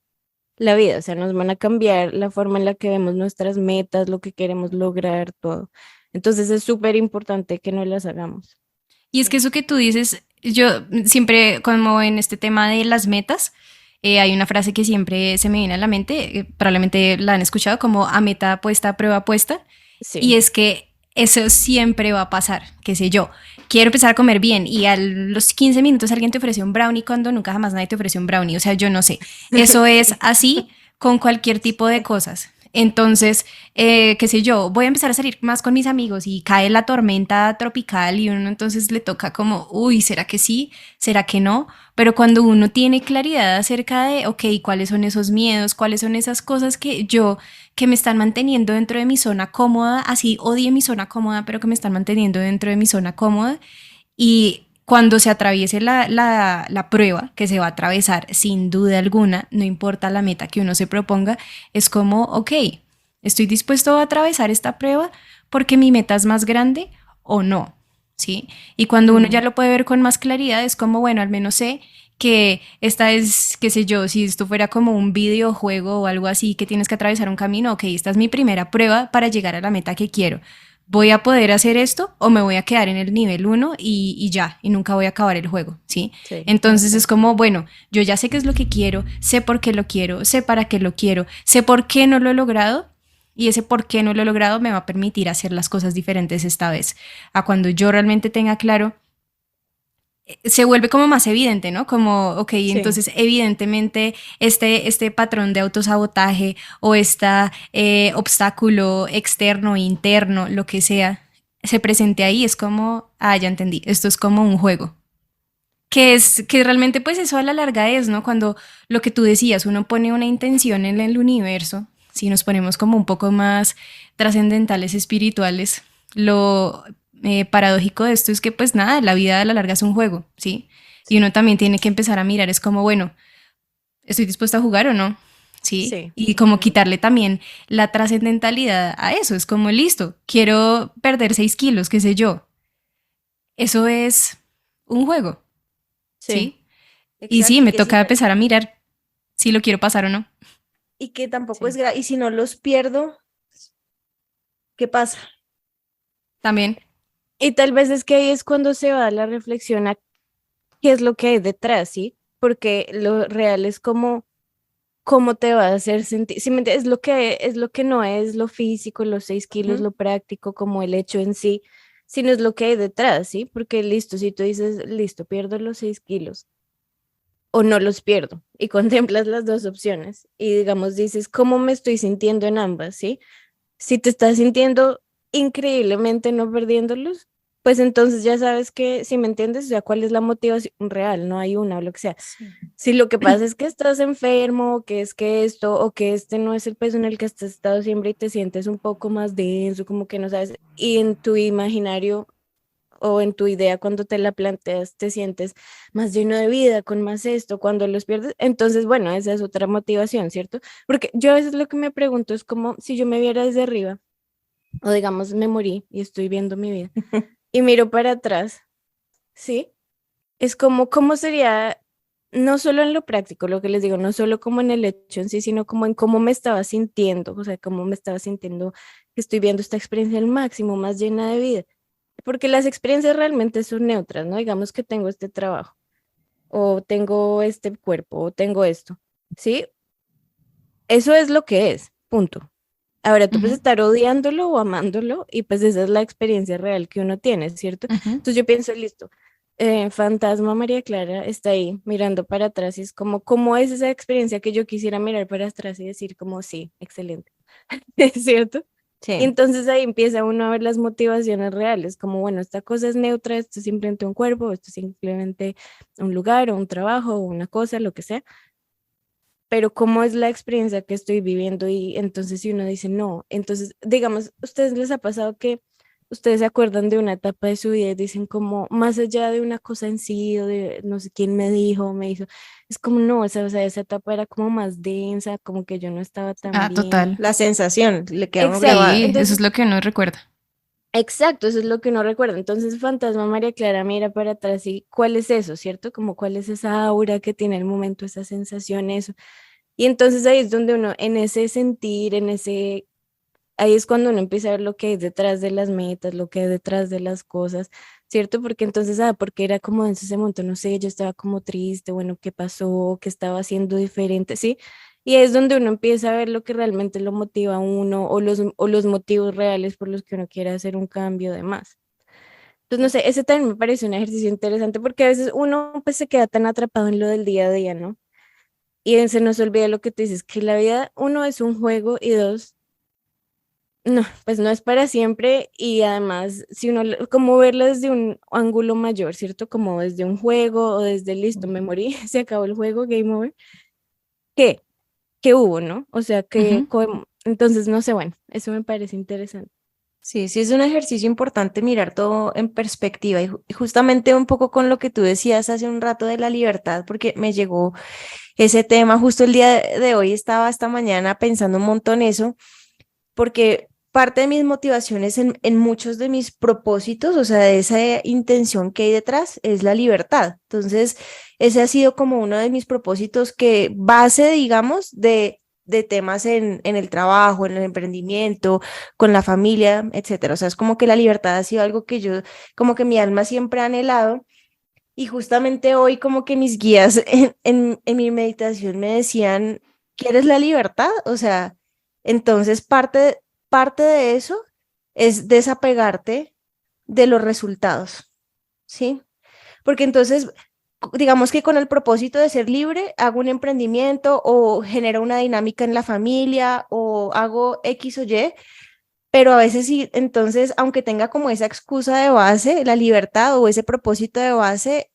la vida, o sea, nos van a cambiar la forma en la que vemos nuestras metas, lo que queremos lograr, todo. Entonces es súper importante que no las hagamos. Y es que eso que tú dices, yo siempre, como en este tema de las metas, hay una frase que siempre se me viene a la mente, probablemente la han escuchado como a meta puesta, a prueba puesta, y Sí. es que eso siempre va a pasar, qué sé yo, quiero empezar a comer bien y a los 15 minutos alguien te ofrece un brownie cuando nunca jamás nadie te ofrece un brownie, o sea, yo no sé, eso es Sí. así con cualquier tipo de cosas. Entonces, qué sé yo, voy a empezar a salir más con mis amigos y cae la tormenta tropical y uno entonces le toca como, uy, ¿será que sí? ¿Será que no? Pero cuando uno tiene claridad acerca de, ok, cuáles son esos miedos, cuáles son esas cosas que me están manteniendo dentro de mi zona cómoda, así odie mi zona cómoda, pero que me están manteniendo dentro de mi zona cómoda, y cuando se atraviese la prueba, que se va a atravesar sin duda alguna, no importa la meta que uno se proponga, es como, ok, estoy dispuesto a atravesar esta prueba porque mi meta es más grande o no, ¿sí? Y cuando uno ya Ujú. lo puede ver con más claridad, es como, bueno, al menos sé que esta es, qué sé yo, si esto fuera como un videojuego o algo así, que tienes que atravesar un camino, ok, esta es mi primera prueba para llegar a la meta que quiero. ¿Voy a poder hacer esto o me voy a quedar en el nivel uno y ya, y nunca voy a acabar el juego, ¿sí? Sí, Entonces es exacto. como, bueno, yo ya sé qué es lo que quiero, sé por qué lo quiero, sé para qué lo quiero, sé por qué no lo he logrado, y ese por qué no lo he logrado me va a permitir hacer las cosas diferentes esta vez. A cuando yo realmente tenga claro, se vuelve como más evidente, ¿no? Como, ok, Sí. entonces evidentemente este patrón de autosabotaje o este obstáculo externo, interno, lo que sea, se presente ahí, es como, ah, ya entendí, esto es como un juego. Que realmente pues eso a la larga es, ¿no? Cuando lo que tú decías, uno pone una intención en el universo, si nos ponemos como un poco más trascendentales, espirituales, lo paradójico de esto es que pues nada, la vida a la larga es un juego, ¿sí? Y uno también tiene que empezar a mirar, es como, bueno, ¿estoy dispuesta a jugar o no? ¿Sí? Sí. Y como Ujú. quitarle también la trascendentalidad a eso, es como, listo, quiero perder 6 kilos, qué sé yo. Eso es un juego, Sí, ¿sí? Y sí, exacto. me toca empezar a mirar si lo quiero pasar o no. Y que tampoco es Sí. y si no los pierdo, ¿qué pasa? También, Y tal vez es que ahí es cuando se va la reflexión a qué es lo que hay detrás, ¿sí? Porque lo real es como cómo te va a hacer sentir. Si me entiendes, es lo que no es lo físico, los 6 kilos, Ujú. lo práctico, como el hecho en sí, sino es lo que hay detrás, ¿sí? Porque listo, si tú dices, listo, pierdo los 6 kilos o no los pierdo y contemplas las dos opciones y digamos, dices, ¿cómo me estoy sintiendo en ambas, ¿sí? Si te estás sintiendo increíblemente no perdiéndolos, pues entonces ya sabes que, si me entiendes, o sea, cuál es la motivación real, no hay una o lo que sea. sí. Si lo que pasa es que estás enfermo, o que es que esto, o que este no es el peso en el que has estado siempre y te sientes un poco más denso, como que no sabes, y en tu imaginario o en tu idea cuando te la planteas te sientes más lleno de vida, con más esto, cuando los pierdes, entonces bueno, esa es otra motivación, ¿cierto? Porque yo a veces lo que me pregunto es como si yo me viera desde arriba, o digamos me morí y estoy viendo mi vida, y miro para atrás, ¿sí? Es como, ¿cómo sería? no solo en lo práctico, lo que les digo, no solo como en el hecho en sí, sino como en cómo me estaba sintiendo, o sea, cómo me estaba sintiendo que estoy viendo esta experiencia al máximo, más llena de vida. Porque las experiencias realmente son neutras, ¿no? Digamos que tengo este trabajo, o tengo este cuerpo, o tengo esto, ¿sí? Eso es lo que es, punto. Ahora, tú puedes Ujú, estar odiándolo o amándolo y pues esa es la experiencia real que uno tiene, ¿cierto? ujú. Entonces yo pienso, listo, Fantasma María Clara está ahí mirando para atrás y es como, ¿cómo es esa experiencia que yo quisiera mirar para atrás y decir como, sí, excelente, ¿cierto? Y Sí. entonces ahí empieza uno a ver las motivaciones reales, como, bueno, esta cosa es neutra, esto es simplemente un cuerpo, esto es simplemente un lugar o un trabajo o una cosa, lo que sea, pero cómo es la experiencia que estoy viviendo y entonces si uno dice no, entonces digamos, ¿ustedes les ha pasado que ustedes se acuerdan de una etapa de su vida y dicen como más allá de una cosa en sí o de no sé quién me dijo, me hizo, es como no, o sea, esa etapa era como más densa, como que yo no estaba tan Ah, bien. total. La sensación le queda a uno Exacto, grabada. Sí, eso es entonces, lo que uno recuerda. exacto, eso es lo que uno recuerda. Entonces, Fantasma María Clara mira para atrás y ¿cuál es eso, cierto? Como cuál es esa aura que tiene el momento, esa sensación, eso. Y entonces ahí es donde uno, en ese sentir, ahí es cuando uno empieza a ver lo que hay detrás de las metas, lo que hay detrás de las cosas, ¿cierto? Porque entonces, porque era como en ese momento, no sé, yo estaba como triste, bueno, ¿qué pasó? ¿Qué estaba haciendo diferente? ¿Sí? Y ahí es donde uno empieza a ver lo que realmente lo motiva a uno o los motivos reales por los que uno quiere hacer un cambio, demás. Entonces, no sé, ese también me parece un ejercicio interesante porque a veces uno pues se queda tan atrapado en lo del día a día, ¿no? Y se nos olvida lo que tú dices, que la vida, uno, es un juego y dos, no, pues no es para siempre y además, si uno, como verlo desde un ángulo mayor, ¿cierto? Como desde un juego o desde listo, me morí, se acabó el juego, game over. ¿Qué? ¿Qué hubo, no? O sea, Ujú. entonces, no sé, bueno, eso me parece interesante. Sí, sí es un ejercicio importante mirar todo en perspectiva y justamente un poco con lo que tú decías hace un rato de la libertad, porque me llegó ese tema justo el día de hoy, estaba esta mañana pensando un montón eso, porque parte de mis motivaciones en muchos de mis propósitos, o sea, de esa intención que hay detrás, es la libertad. Entonces, ese ha sido como uno de mis propósitos que base, digamos, de temas en el trabajo, en el emprendimiento, con la familia, etcétera. O sea, es como que la libertad ha sido algo que yo, como que mi alma siempre ha anhelado. Y justamente hoy como que mis guías en mi meditación me decían, ¿quieres la libertad? O sea, entonces parte de eso es desapegarte de los resultados, ¿sí? Porque entonces, digamos que con el propósito de ser libre, hago un emprendimiento o genero una dinámica en la familia o hago X o Y, pero a veces sí, entonces, aunque tenga como esa excusa de base, la libertad o ese propósito de base,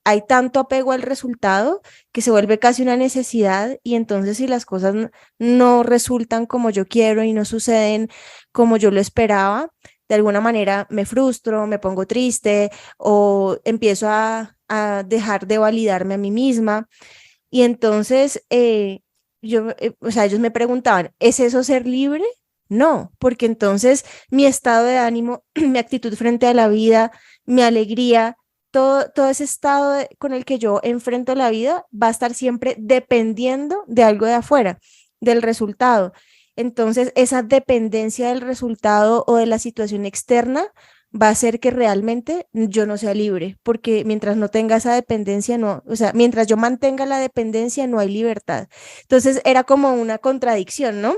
hay tanto apego al resultado que se vuelve casi una necesidad y entonces si las cosas no resultan como yo quiero y no suceden como yo lo esperaba, de alguna manera me frustro, me pongo triste o empiezo a dejar de validarme a mí misma. Y entonces, o sea, ellos me preguntaban, ¿es eso ser libre? No, porque entonces mi estado de ánimo, mi actitud frente a la vida, mi alegría, todo ese estado con el que yo enfrento la vida va a estar siempre dependiendo de algo de afuera, del resultado. Entonces, esa dependencia del resultado o de la situación externa va a hacer que realmente yo no sea libre, porque mientras no tenga esa dependencia, no, o sea, mientras yo mantenga la dependencia, no hay libertad. Entonces era como una contradicción, ¿no?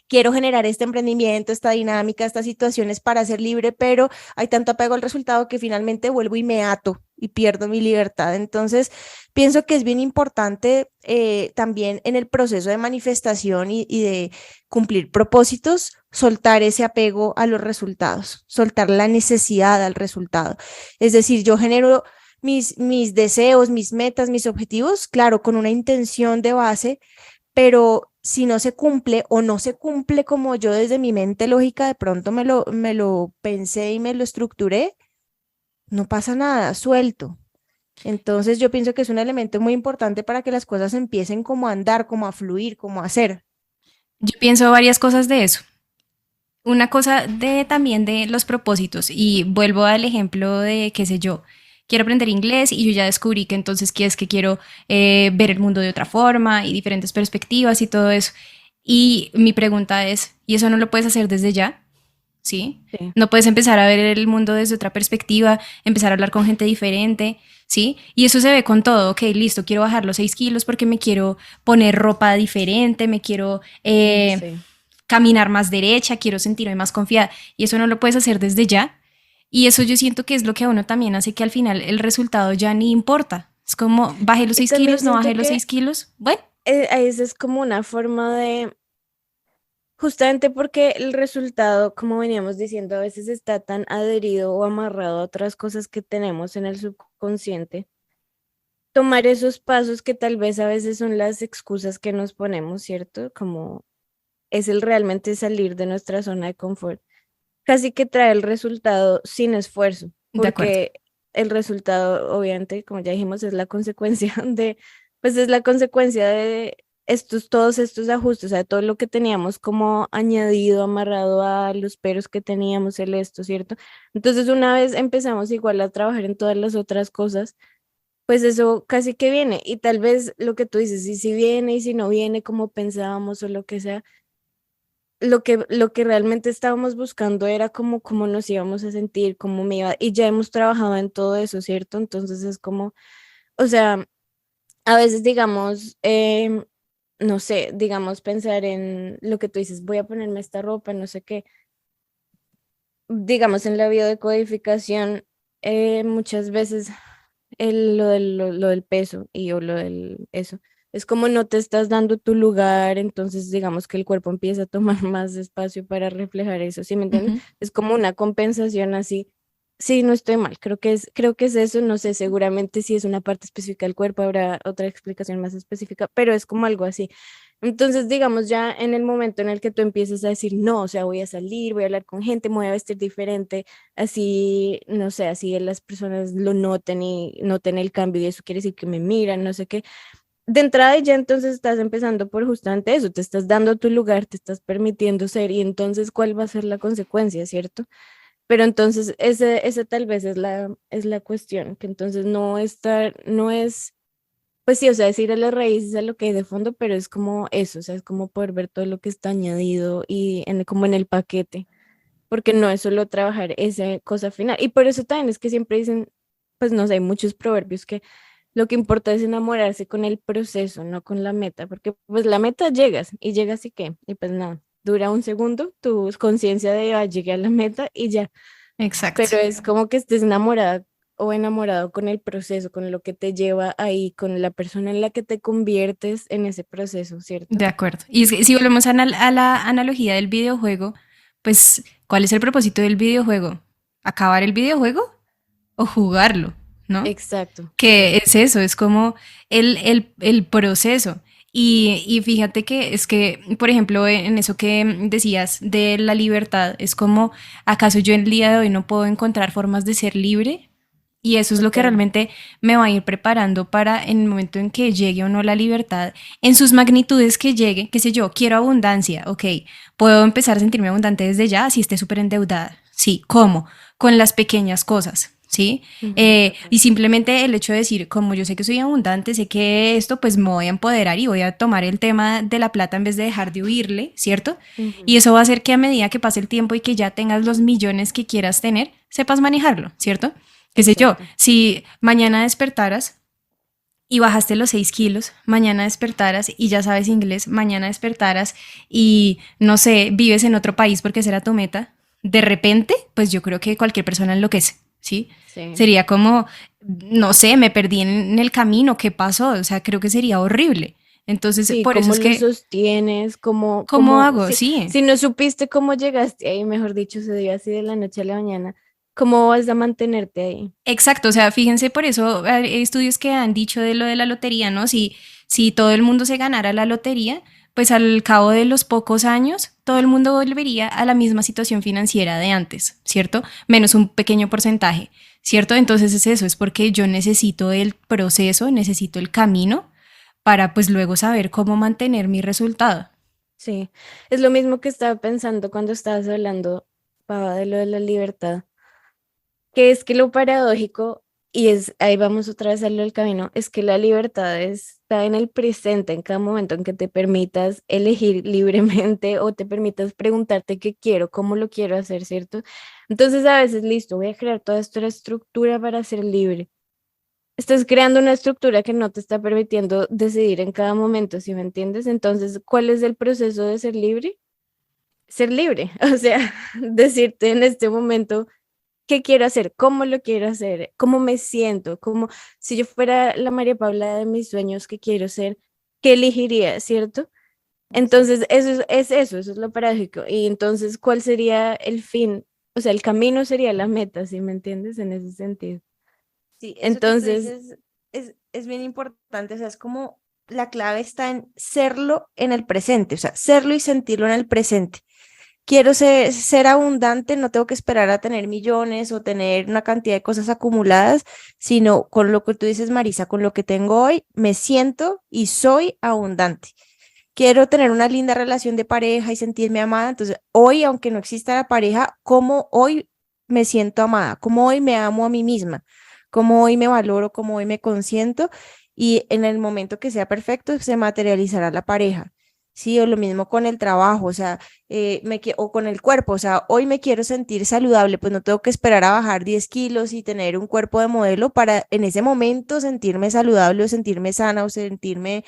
Quiero generar este emprendimiento, esta dinámica, estas situaciones para ser libre, pero hay tanto apego al resultado que finalmente vuelvo y me ato y pierdo mi libertad. Entonces, pienso que es bien importante también en el proceso de manifestación y de cumplir propósitos, soltar ese apego a los resultados, soltar la necesidad al resultado. Es decir, yo genero mis deseos, mis metas, mis objetivos, claro, con una intención de base, pero si no se cumple o no se cumple como yo desde mi mente lógica de pronto me lo pensé y me lo estructuré, no pasa nada, suelto. Entonces yo pienso que es un elemento muy importante para que las cosas empiecen como a andar, como a fluir, como a hacer. Yo pienso varias cosas de eso. Una cosa de también de los propósitos y vuelvo al ejemplo de, qué sé yo, quiero aprender inglés y yo ya descubrí que entonces que es que quiero ver el mundo de otra forma y diferentes perspectivas y todo eso. Y mi pregunta es, ¿y eso no lo puedes hacer desde ya? ¿Sí? Sí. No puedes empezar a ver el mundo desde otra perspectiva, empezar a hablar con gente diferente, ¿sí? Y eso se ve con todo, ok, listo, quiero bajar los 6 kilos porque me quiero poner ropa diferente, me quiero Sí. caminar más derecha, quiero sentirme más confiada. Y eso no lo puedes hacer desde ya. Y eso yo siento que es lo que a uno también hace que al final el resultado ya ni importa. Es como, bajé los Y 6 también kilos, no siento bajé los que 6 kilos. Bueno, esa es como una forma de, justamente porque el resultado, como veníamos diciendo, a veces está tan adherido o amarrado a otras cosas que tenemos en el subconsciente. Tomar esos pasos que tal vez a veces son las excusas que nos ponemos, ¿cierto? Como es el realmente salir de nuestra zona de confort. Casi que trae el resultado sin esfuerzo, de acuerdo. porque el resultado, obviamente, como ya dijimos, es la consecuencia de, pues es la consecuencia de todos estos ajustes, o sea, todo lo que teníamos como añadido, amarrado a los peros que teníamos, el esto, ¿cierto? Entonces, una vez empezamos igual a trabajar en todas las otras cosas, pues eso casi que viene, y tal vez lo que tú dices, y si viene y si no viene como pensábamos o lo que sea, lo que realmente estábamos buscando era como cómo nos íbamos a sentir, cómo me iba, y ya hemos trabajado en todo eso, ¿cierto? Entonces es como, o sea, a veces digamos, no sé, digamos pensar en lo que tú dices, voy a ponerme esta ropa, no sé qué, digamos en la biodecodificación, muchas veces lo del peso y o lo del eso. Es como no te estás dando tu lugar, entonces digamos que el cuerpo empieza a tomar más espacio para reflejar eso, ¿sí me entiendes? Ujú. Es como una compensación así. Sí, no estoy mal, creo que es eso, no sé, seguramente si es una parte específica del cuerpo habrá otra explicación más específica, pero es como algo así. Entonces, digamos, ya en el momento en el que tú empiezas a decir, no, o sea, voy a salir, voy a hablar con gente, me voy a vestir diferente, así, no sé, así las personas lo noten y noten el cambio y eso quiere decir que me miran, no sé qué. De entrada ya entonces estás empezando por justamente eso, te estás dando tu lugar, te estás permitiendo ser y entonces ¿cuál va a ser la consecuencia, cierto? Pero entonces ese tal vez es la cuestión, que entonces no es, pues sí, o sea, es ir a las raíces, a lo que hay de fondo, pero es como eso, o sea, es como poder ver todo lo que está añadido y como en el paquete porque no es solo trabajar esa cosa final. Y por eso también es que siempre dicen, pues no sé, hay muchos proverbios que lo que importa es enamorarse con el proceso, no con la meta, porque pues la meta llegas y llegas y qué, y pues nada, dura un segundo, tu conciencia de, llegué a la meta y ya, Exacto. pero es como que estés enamorada o enamorado con el proceso, con lo que te lleva ahí, con la persona en la que te conviertes en ese proceso, ¿cierto? De acuerdo. Y es que si volvemos a la analogía del videojuego, pues, ¿cuál es el propósito del videojuego? ¿Acabar el videojuego o jugarlo? ¿No? Exacto, Que sí. es eso, es como el proceso. Y fíjate que es que, por ejemplo, en eso que decías de la libertad, es como, ¿acaso yo el día de hoy no puedo encontrar formas de ser libre? Y eso es lo que Total. realmente me va a ir preparando para en el momento en que llegue o no la libertad, en sus magnitudes que llegue, qué sé yo, quiero abundancia, ok, puedo empezar a sentirme abundante desde ya si esté súper endeudada. Sí, ¿cómo? Con las pequeñas cosas, ¿sí? Ujú, total. Y simplemente el hecho de decir, como yo sé que soy abundante, sé que esto, pues me voy a empoderar y voy a tomar el tema de la plata en vez de dejar de huirle, ¿cierto? Y Ujú, eso va a hacer que a medida que pase el tiempo y que ya tengas los millones que quieras tener, sepas manejarlo, ¿cierto? Qué sé yo, exacto. si mañana despertaras y bajaste los 6 kilos, mañana despertaras y ya sabes inglés, mañana despertaras y no sé, vives en otro país porque esa era tu meta, de repente, pues yo creo que cualquier persona enloquece, ¿sí? Sí. Sería como, no sé, me perdí en el camino, ¿qué pasó? O sea, creo que sería horrible. Entonces, Sí, por eso cómo es lo que, sostienes, ¿cómo hago? Sí. si no supiste cómo llegaste ahí, mejor dicho, se dio así de la noche a la mañana, ¿cómo vas a mantenerte ahí? Exacto, o sea, fíjense por eso hay estudios que han dicho de lo de la lotería, ¿no? Si todo el mundo se ganara la lotería, pues al cabo de los pocos años, todo el mundo volvería a la misma situación financiera de antes, ¿cierto? Menos un pequeño porcentaje, ¿cierto? Entonces es eso, es porque yo necesito el proceso, necesito el camino para pues luego saber cómo mantener mi resultado. Sí, es lo mismo que estaba pensando cuando estabas hablando, Pava, de lo de la libertad, que es que lo paradójico Y ahí vamos otra vez a lo del camino, es que la libertad está en el presente, en cada momento en que te permitas elegir libremente o te permitas preguntarte qué quiero, cómo lo quiero hacer, ¿cierto? Entonces a veces, listo, voy a crear toda esta estructura para ser libre. Estás creando una estructura que no te está permitiendo decidir en cada momento, ¿sí me entiendes? Entonces, ¿cuál es el proceso de ser libre? Ser libre, o sea, decirte en este momento qué quiero hacer, cómo lo quiero hacer, cómo me siento, como si yo fuera la María Paula de mis sueños que quiero ser, ¿qué elegiría, cierto? Entonces, eso es lo paradójico. Y entonces, ¿cuál sería el fin? O sea, el camino sería la meta, ¿sí me entiendes? En ese sentido. Sí, eso que tú Entonces, dices es bien importante, o sea, es como la clave está en serlo en el presente, o sea, serlo y sentirlo en el presente. Quiero ser abundante, no tengo que esperar a tener millones o tener una cantidad de cosas acumuladas, sino con lo que tú dices, Marisa, con lo que tengo hoy, me siento y soy abundante. Quiero tener una linda relación de pareja y sentirme amada, entonces hoy, aunque no exista la pareja, ¿cómo hoy me siento amada? ¿Cómo hoy me amo a mí misma? ¿Cómo hoy me valoro? ¿Cómo hoy me consiento? Y en el momento que sea perfecto, se materializará la pareja. Sí, o lo mismo con el trabajo, o sea, o con el cuerpo, o sea, hoy me quiero sentir saludable, pues no tengo que esperar a bajar 10 kilos y tener un cuerpo de modelo para en ese momento sentirme saludable o sentirme sana o sentirme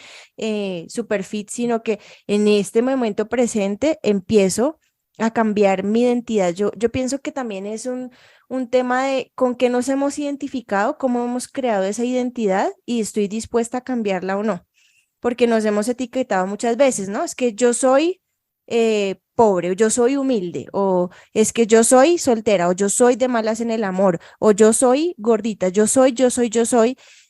super fit, sino que en este momento presente empiezo a cambiar mi identidad. Yo pienso que también es un tema de con qué nos hemos identificado, cómo hemos creado esa identidad y estoy dispuesta a cambiarla o no, porque nos hemos etiquetado muchas veces, ¿no? Es que yo soy pobre, o yo soy humilde, o es que yo soy soltera, o yo soy de malas en el amor, o yo soy gordita, yo soy,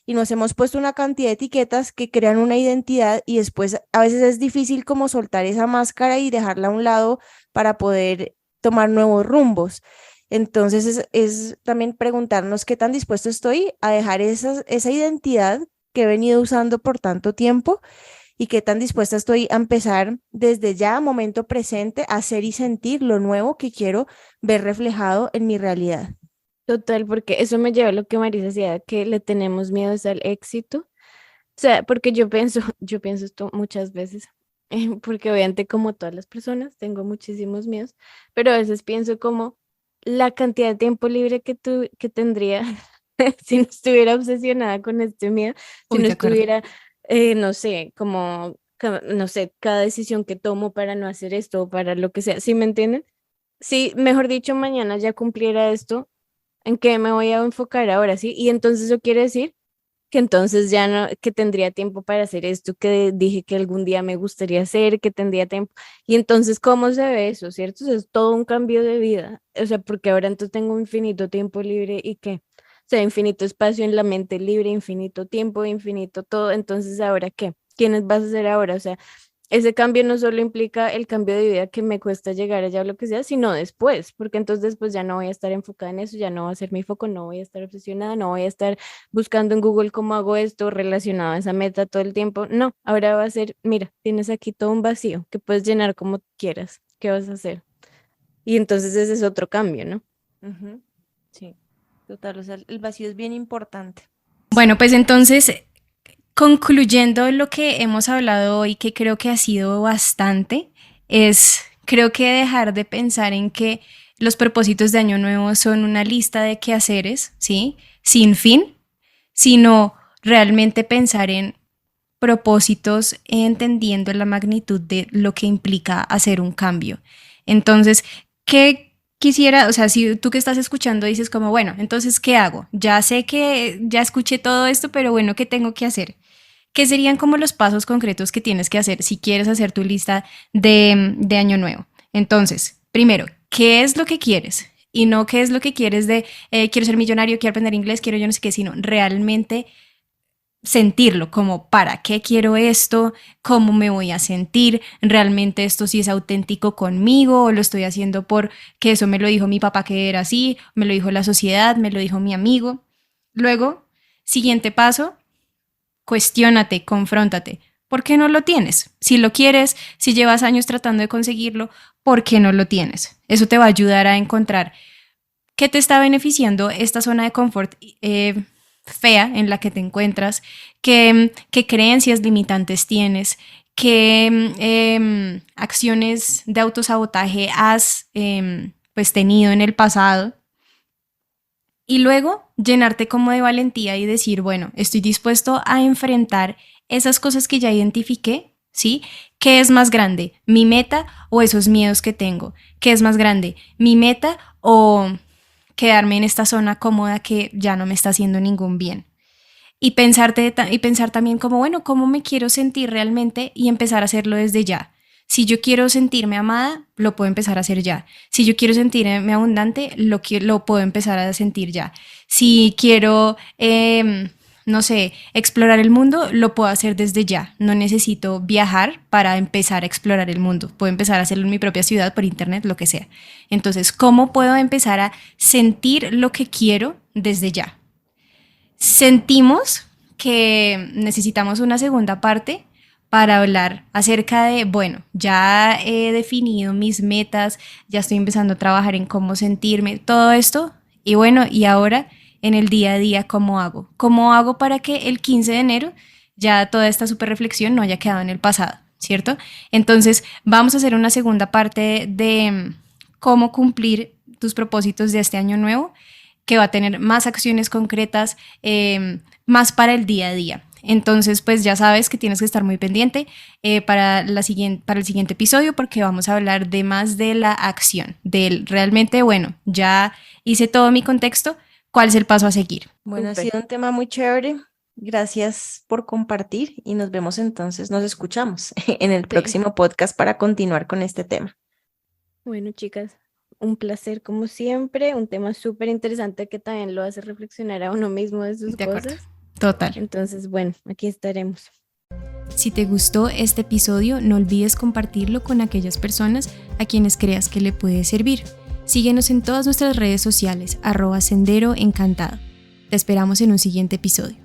y nos hemos puesto una cantidad de etiquetas que crean una identidad y después a veces es difícil como soltar esa máscara y dejarla a un lado para poder tomar nuevos rumbos. Entonces es también preguntarnos qué tan dispuesto estoy a dejar esa identidad que he venido usando por tanto tiempo y qué tan dispuesta estoy a empezar desde ya, momento presente, a hacer y sentir lo nuevo que quiero ver reflejado en mi realidad. total, porque eso me lleva a lo que Marisa decía, que le tenemos miedo es al éxito. O sea, porque yo pienso esto muchas veces, porque obviamente como todas las personas tengo muchísimos miedos, pero a veces pienso como la cantidad de tiempo libre que tendría si no estuviera obsesionada con este miedo, si Uy, no de acuerdo. estuviera, no sé, como, no sé, cada decisión que tomo para no hacer esto o para lo que sea, ¿sí me entienden? Si, mejor dicho, mañana ya cumpliera esto, ¿en qué me voy a enfocar ahora, sí? Y entonces eso quiere decir que entonces ya no, que tendría tiempo para hacer esto que dije que algún día me gustaría hacer, que tendría tiempo. Y entonces, ¿cómo se ve eso, cierto? O sea, es todo un cambio de vida. O sea, porque ahora entonces tengo infinito tiempo libre y qué. O sea, infinito espacio en la mente libre, infinito tiempo, infinito todo. Entonces, ¿ahora qué? ¿Quiénes vas a ser ahora? O sea, ese cambio no solo implica el cambio de vida que me cuesta llegar allá o lo que sea, sino después, porque entonces después ya no voy a estar enfocada en eso, ya no va a ser mi foco, no voy a estar obsesionada, no voy a estar buscando en Google cómo hago esto relacionado a esa meta todo el tiempo. No, ahora va a ser, mira, tienes aquí todo un vacío que puedes llenar como quieras. ¿Qué vas a hacer? Y entonces ese es otro cambio, ¿no? Ujú. Sí, total, o sea, el vacío es bien importante. Bueno, pues entonces, concluyendo lo que hemos hablado hoy, que creo que ha sido bastante, es creo que dejar de pensar en que los propósitos de Año Nuevo son una lista de quehaceres, ¿sí? Sin fin, sino realmente pensar en propósitos entendiendo la magnitud de lo que implica hacer un cambio. Entonces, ¿qué quisiera, o sea, si tú que estás escuchando dices como, bueno, entonces, ¿qué hago? Ya sé que ya escuché todo esto, pero bueno, ¿qué tengo que hacer? ¿Qué serían como los pasos concretos que tienes que hacer si quieres hacer tu lista de Año Nuevo? Entonces, primero, ¿qué es lo que quieres? Y no qué es lo que quieres de quiero ser millonario, quiero aprender inglés, quiero yo no sé qué, sino realmente sentirlo, como para qué quiero esto, cómo me voy a sentir, realmente esto sí es auténtico conmigo o lo estoy haciendo porque eso me lo dijo mi papá que era así, me lo dijo la sociedad, me lo dijo mi amigo. Luego, siguiente paso, cuestiónate, confróntate. ¿Por qué no lo tienes? Si lo quieres, si llevas años tratando de conseguirlo, ¿por qué no lo tienes? Eso te va a ayudar a encontrar qué te está beneficiando esta zona de confort fea en la que te encuentras, qué creencias limitantes tienes, qué acciones de autosabotaje has pues tenido en el pasado. Y luego llenarte como de valentía y decir, bueno, estoy dispuesto a enfrentar esas cosas que ya identifiqué, ¿sí? ¿Qué es más grande? ¿Mi meta o esos miedos que tengo? ¿Qué es más grande? ¿Mi meta o quedarme en esta zona cómoda que ya no me está haciendo ningún bien? Y pensar también como, bueno, ¿cómo me quiero sentir realmente? Y empezar a hacerlo desde ya. Si yo quiero sentirme amada, lo puedo empezar a hacer ya. Si yo quiero sentirme abundante, lo puedo empezar a sentir ya. Si quiero, no sé, explorar el mundo, lo puedo hacer desde ya. No necesito viajar para empezar a explorar el mundo. Puedo empezar a hacerlo en mi propia ciudad, por internet, lo que sea. Entonces, ¿cómo puedo empezar a sentir lo que quiero desde ya? Sentimos que necesitamos una segunda parte para hablar acerca de, bueno, ya he definido mis metas, ya estoy empezando a trabajar en cómo sentirme, todo esto, y bueno, y ahora en el día a día, ¿cómo hago? ¿Cómo hago para que el 15 de enero ya toda esta super reflexión no haya quedado en el pasado, ¿cierto? Entonces, vamos a hacer una segunda parte de cómo cumplir tus propósitos de este año nuevo, que va a tener más acciones concretas, más para el día a día. Entonces, pues ya sabes que tienes que estar muy pendiente para el siguiente episodio, porque vamos a hablar de más de la acción, del realmente, bueno, ya hice todo mi contexto, ¿cuál es el paso a seguir? Bueno, ha Súper. sido un tema muy chévere. Gracias por compartir y nos vemos entonces, nos escuchamos en el próximo podcast para continuar con este tema. Bueno, chicas, un placer como siempre, un tema súper interesante que también lo hace reflexionar a uno mismo de sus De acuerdo. cosas. Total. Entonces, bueno, aquí estaremos. Si te gustó este episodio, no olvides compartirlo con aquellas personas a quienes creas que le puede servir. Síguenos en todas nuestras redes sociales, @senderoencantado. Te esperamos en un siguiente episodio.